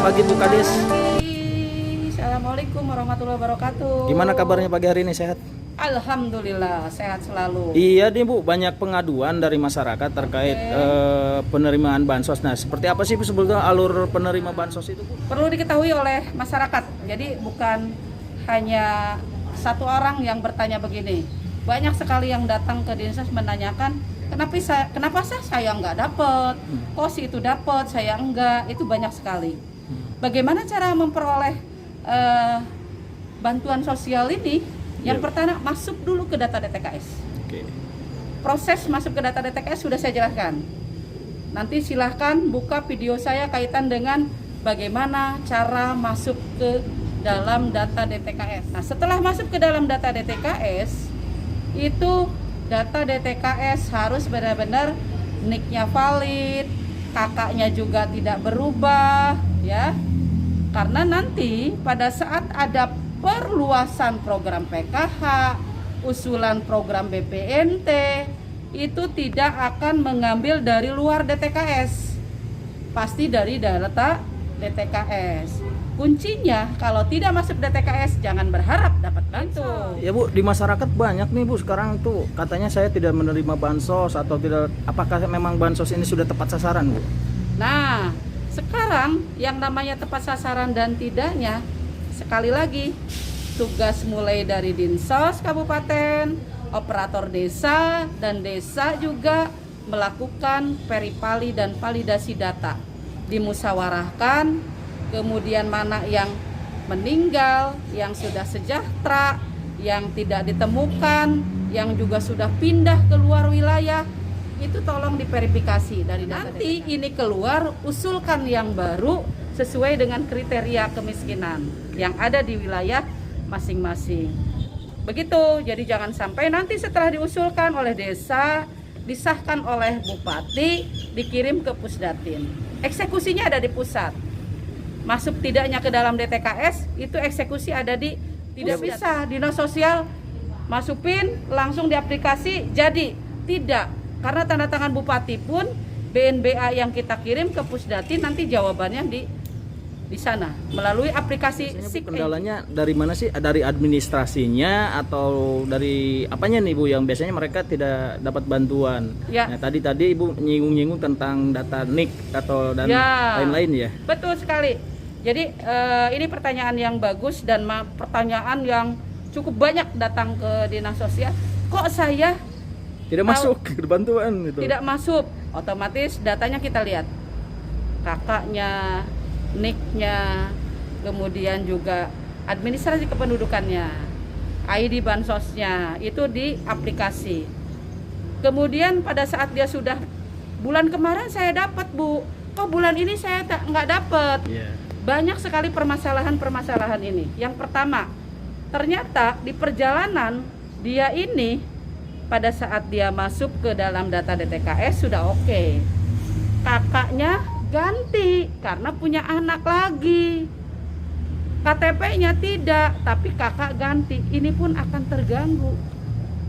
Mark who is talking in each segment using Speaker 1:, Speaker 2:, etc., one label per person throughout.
Speaker 1: pagi Bu Kades.
Speaker 2: Assalamualaikum warahmatullahi wabarakatuh.
Speaker 1: Gimana kabarnya pagi hari ini, sehat?
Speaker 2: Alhamdulillah sehat selalu.
Speaker 1: Iya nih Bu, banyak pengaduan dari masyarakat terkait penerimaan bansos. Nah, seperti apa sih Bu sebetulnya alur penerima bansos itu Bu?
Speaker 2: Perlu diketahui oleh masyarakat. Jadi bukan hanya satu orang yang bertanya begini. Banyak sekali yang datang ke Dinsos menanyakan, kenapa saya nggak dapat? Kok si itu dapat, saya enggak? Itu banyak sekali. Bagaimana cara memperoleh bantuan sosial ini? Yang pertama, masuk dulu ke data DTKS. Proses masuk ke data DTKS sudah saya jelaskan. Nanti silahkan buka video saya kaitan dengan bagaimana cara masuk ke dalam data DTKS. Nah, setelah masuk ke dalam data DTKS, itu data DTKS harus benar-benar NIK-nya valid, kakaknya juga tidak berubah, ya. Karena nanti pada saat ada perluasan program PKH, usulan program BPNT, itu tidak akan mengambil dari luar DTKS, pasti dari data DTKS. Kuncinya kalau tidak masuk DTKS jangan berharap dapat bansos.
Speaker 1: Ya Bu, di masyarakat banyak nih Bu sekarang tuh katanya saya tidak menerima bansos atau tidak. Apakah memang bansos ini sudah tepat sasaran Bu?
Speaker 2: Nah, sekarang yang namanya tepat sasaran dan tidaknya, sekali lagi, tugas mulai dari Dinsos Kabupaten, operator desa, dan desa juga melakukan peripali dan validasi data. Dimusyawarahkan, kemudian mana yang meninggal, yang sudah sejahtera, yang tidak ditemukan, yang juga sudah pindah ke luar wilayah, itu tolong diverifikasi dari data. Nanti ini keluar, usulkan yang baru sesuai dengan kriteria kemiskinan yang ada di wilayah masing-masing. Begitu, jadi jangan sampai nanti setelah diusulkan oleh desa, disahkan oleh bupati, dikirim ke Pusdatin. Eksekusinya ada di pusat. Masuk tidaknya ke dalam DTKS, itu eksekusi ada di tidak bisa dinas sosial masukin langsung di aplikasi jadi tidak, karena tanda tangan bupati pun BNBA yang kita kirim ke Pusdatin nanti jawabannya di sana melalui aplikasi SIK.
Speaker 1: Kendalanya dari mana sih? Dari administrasinya atau dari apanya nih Bu yang biasanya mereka tidak dapat bantuan?
Speaker 2: Ya.
Speaker 1: Nah, tadi Ibu nyinggung-nyinggung tentang data NIK atau dan lain-lain ya.
Speaker 2: Betul sekali. Jadi ini pertanyaan yang bagus dan pertanyaan yang cukup banyak datang ke dinas sosial. Kok saya
Speaker 1: tidak masuk ke bantuan itu? Tidak
Speaker 2: masuk. Otomatis datanya kita lihat. Kakaknya, NIK-nya, kemudian juga administrasi kependudukannya, ID bansosnya, itu di aplikasi. Kemudian pada saat dia sudah bulan kemarin saya dapat Bu, kok bulan ini saya nggak dapat. Banyak sekali permasalahan ini. Yang pertama, ternyata di perjalanan dia ini pada saat dia masuk ke dalam data DTKS sudah oke. Kakaknya ganti karena punya anak lagi, KTP-nya tidak, tapi kakak ganti. Ini pun akan terganggu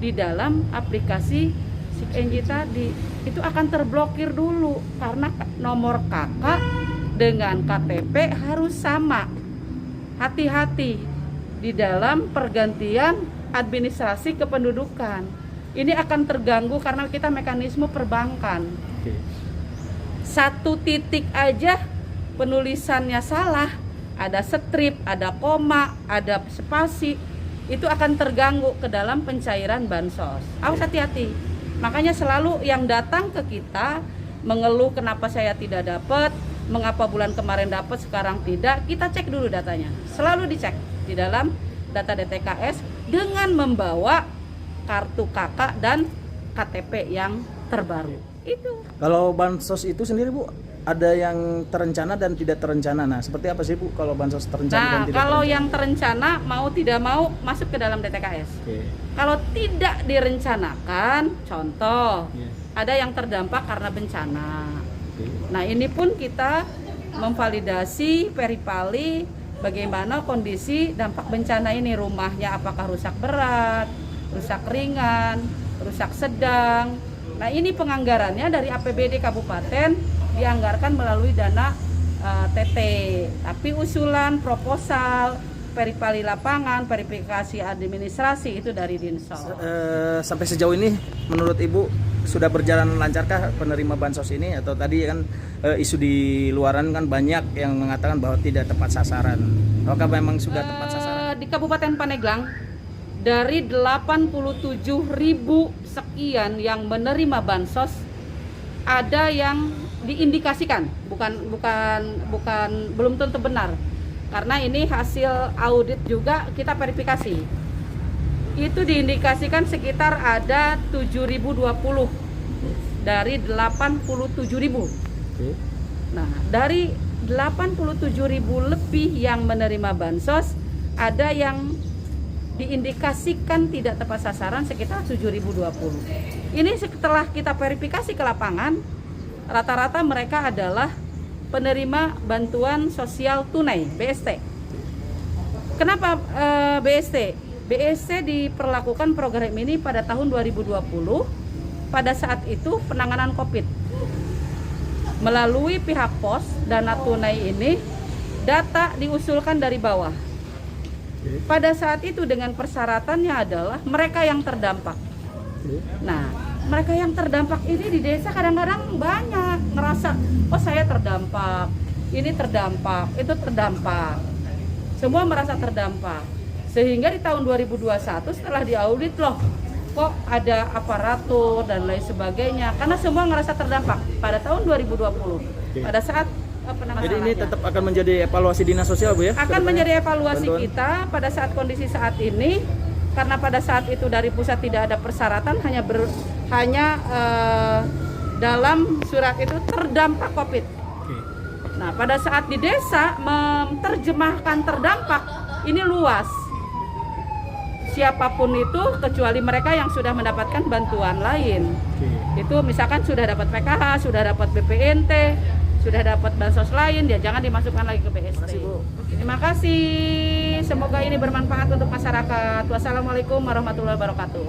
Speaker 2: di dalam aplikasi SIKNJ tadi. Itu akan terblokir dulu karena nomor kakak dengan KTP harus sama. Hati-hati di dalam pergantian administrasi kependudukan. Ini akan terganggu karena kita mekanisme perbankan. Satu titik aja penulisannya salah, ada strip, ada koma, ada spasi, itu akan terganggu ke dalam pencairan bansos. Awas, hati-hati. Makanya selalu yang datang ke kita mengeluh kenapa saya tidak dapat, mengapa bulan kemarin dapat sekarang tidak, kita cek dulu datanya. Selalu dicek di dalam data DTKS dengan membawa kartu kakak dan KTP yang terbaru. Itu.
Speaker 1: Kalau bansos itu sendiri Bu, ada yang terencana dan tidak terencana. Nah, seperti apa sih Bu kalau bansos terencana dan tidak
Speaker 2: kalau
Speaker 1: terencana?
Speaker 2: yang terencana mau tidak mau masuk ke dalam DTKS. Kalau tidak direncanakan, contoh ada yang terdampak karena bencana. Nah, ini pun kita memvalidasi, peripali bagaimana kondisi dampak bencana ini, rumahnya apakah rusak berat, rusak ringan, rusak sedang. Nah, ini penganggarannya dari APBD Kabupaten dianggarkan melalui dana TT, tapi usulan, proposal, verifikasi lapangan, verifikasi administrasi itu dari Dinsos.
Speaker 1: Sampai sejauh ini menurut Ibu sudah berjalan lancarkah penerima bansos ini, atau tadi kan isu di luaran kan banyak yang mengatakan bahwa tidak tepat sasaran. Apakah memang sudah tepat sasaran?
Speaker 2: Di Kabupaten Pandeglang dari 87.000 sekian yang menerima bansos, ada yang diindikasikan, belum tentu benar. Karena ini hasil audit juga kita verifikasi. Itu diindikasikan sekitar ada 7.020 dari 87.000. Nah, dari 87.000 lebih yang menerima bansos, ada yang diindikasikan tidak tepat sasaran sekitar 7.020. Ini setelah kita verifikasi ke lapangan, rata-rata mereka adalah penerima bantuan sosial tunai BST. Kenapa BST? BST diperlakukan program ini pada tahun 2020 pada saat itu penanganan COVID. Melalui pihak pos, dana tunai ini data diusulkan dari bawah. Pada saat itu dengan persyaratannya adalah mereka yang terdampak. Nah, mereka yang terdampak ini di desa kadang-kadang banyak ngerasa, oh saya terdampak, ini terdampak, itu terdampak. Semua merasa terdampak. Sehingga di tahun 2021 setelah diaudit loh, kok ada aparatur dan lain sebagainya. Karena semua ngerasa terdampak pada tahun 2020. Pada saat penanganan.
Speaker 1: Jadi ini tetap akan menjadi evaluasi dinas sosial, Bu, ya?
Speaker 2: Akan menjadi evaluasi
Speaker 1: bantuan
Speaker 2: kita pada saat kondisi saat ini. Karena pada saat itu dari pusat tidak ada persyaratan, hanya dalam surat itu terdampak COVID. Nah, pada saat di desa menerjemahkan terdampak ini luas. Siapapun itu kecuali mereka yang sudah mendapatkan bantuan lain. Itu misalkan sudah dapat PKH, sudah dapat BPNT, sudah dapat bansos lain, ya jangan dimasukkan lagi ke BST. Terima kasih. Semoga ini bermanfaat untuk masyarakat. Wassalamualaikum warahmatullahi wabarakatuh.